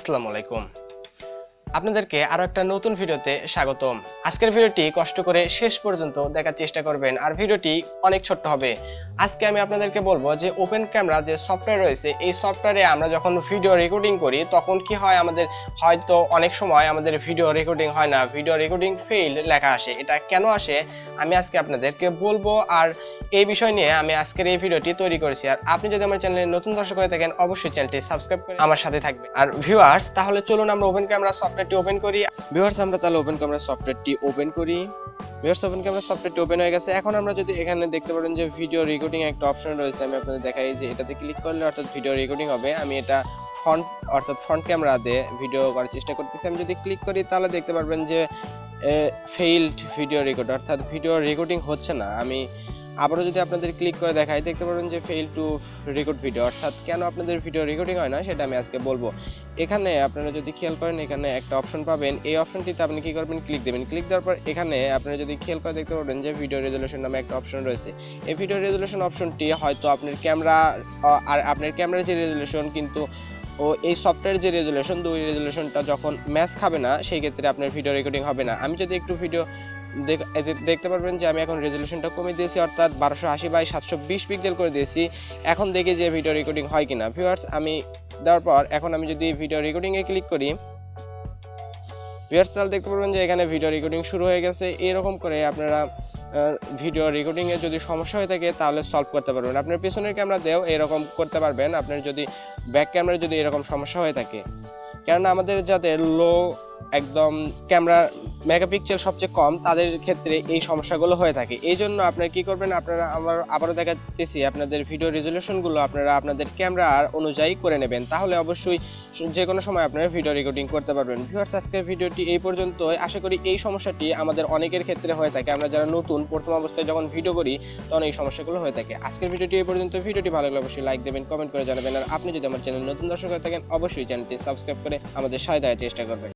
আসসালামু আলাইকুম। আপনাদেরকে আরো একটা নতুন ভিডিওতে স্বাগতম। আজকের ভিডিওটি কষ্ট করে শেষ পর্যন্ত দেখার চেষ্টা করবেন আর ভিডিওটি অনেক ছোট্ট হবে। আজকে আমি আপনাদেরকে বলবো যে ওপেন ক্যামেরা যে সফটওয়্যার রয়েছে এই সফটওয়্যারে আমরা যখন ভিডিও রেকর্ডিং করি তখন কি হয়, আমাদের হয়তো অনেক সময় আমাদের ভিডিও রেকর্ডিং হয় না, ভিডিও রেকর্ডিং ফেইল লেখা আসে। এটা কেন আসে আমি আজকে আপনাদেরকে বলবো, আর এই বিষয় নিয়ে আমি আজকের এই ভিডিওটি তৈরি করেছি। আর আপনি যদি আমার চ্যানেলে নতুন দর্শক হয়ে থাকেন অবশ্যই চ্যানেলটি সাবস্ক্রাইব করে আমার সাথে থাকবেন। আর ভিউয়ার্স, তাহলে চলুন আমরা ওপেন ক্যামেরা সফটওয়্যারটি ওপেন করি। ভিউয়ার্স, আমরা তাহলে ওপেন ক্যামেরা সফটওয়্যারটি ওপেন করি। ভিউয়ার্স, ওপেন ক্যামেরা সফটওয়্যারটি ওপেন হয়ে গেছে। এখন আমরা যদি এখানে দেখতে পারেন যে ভিডিও রেকর্ডিং একটা অপশন রয়েছে, আমি আপনাদের দেখাই যে এটাতে ক্লিক করলে অর্থাৎ ভিডিও রেকর্ডিং হবে। আমি এটা ফ্রন্ট ক্যামেরা দিয়ে ভিডিও করার চেষ্টা করতেছি। আমি যদি ক্লিক করি তাহলে দেখতে পারবেন যে ফেইলড ভিডিও রেকর্ড, অর্থাৎ ভিডিও রেকর্ডিং হচ্ছে না। আমি আবারও যদি আপনাদের ক্লিক করে দেখাই দেখতে পারবেন যে ফেইল টু রেকর্ড ভিডিও, অর্থাৎ কেন আপনাদের ভিডিও রেকর্ডিং হয় না সেটা আমি আজকে বলবো। এখানে আপনারা যদি খেয়াল করেন এখানে একটা অপশন পাবেন, এই অপশনটিতে আপনি কি করবেন, ক্লিক দেবেন। ক্লিক দেওয়ার পর এখানে আপনারা যদি খেয়াল করে দেখতে পারবেন যে ভিডিও রেজলিউশন নামে একটা অপশন রয়েছে। এই ভিডিও রেজলিউশন অপশনটি হয়তো আপনার ক্যামেরা আর আপনার ক্যামেরার যে রেজলিউশন কিন্তু এই সফটওয়্যার যে রেজলিউশন, দুই রেজলিউশনটা যখন ম্যাচ খাবে না সেই ক্ষেত্রে আপনার ভিডিও রেকর্ডিং হবে না। আমি যদি একটু ভিডিও দেখতে পারবেন যে আমি এখন রেজলিউশনটা কমিয়ে দিয়েছি, অর্থাৎ 1280 বাই 720 পিক্সেল করে দিয়েছি। এখন দেখি যে ভিডিও রেকর্ডিং হয় কিনা। ভিউয়ার্স, আমি দেওয়ার পর এখন আমি যদি ভিডিও রেকর্ডিং এ ক্লিক করি, ভিউয়ার্স তাহলে দেখতে পারবেন যে এখানে ভিডিও রেকর্ডিং শুরু হয়ে গেছে। এরকম করে আপনারা ভিডিও রেকর্ডিং এ যদি সমস্যা হয়ে থাকে তাহলে সলভ করতে পারবেন। আপনার পেছনের ক্যামেরা দিয়েও এরকম করতে পারবেন, আপনার যদি ব্যাক ক্যামেরা যদি এরকম সমস্যা হয়ে থাকে। কেননা আমাদের যাদের লো একদম ক্যামেরা মেগাপিক্সেল সবচেয়ে কম তাদের ক্ষেত্রে এই সমস্যাগুলো হয়ে থাকে। এই জন্য আপনারা কি করবেন, আপনারা আবারও দেখাতেছি আপনাদের ভিডিও রেজলিউশনগুলো আপনারা আপনাদের ক্যামেরার অনুযায়ী করে নেবেন, তাহলে অবশ্যই যে কোনো সময় আপনারা ভিডিও রেকর্ডিং করতে পারবেন। ভিউয়ার্স, আজকের ভিডিওটি এই পর্যন্তই। আশা করি এই সমস্যাটি আমাদের অনেকের ক্ষেত্রে হয়ে থাকে। আমরা যারা নতুন প্রথম অবস্থায় যখন ভিডিও করি তখন এই সমস্যাগুলো হয়ে থাকে। আজকের ভিডিওটি এই পর্যন্ত। ভিডিওটি ভালো লাগলে অবশ্যই লাইক দেবেন, কমেন্ট করে জানাবেন। আর আপনি যদি আমার চ্যানেল নতুন দর্শক হয়ে থাকেন অবশ্যই চ্যানেলটি সাবস্ক্রাইব করে আমাদের সহায়তা চেষ্টা করবেন।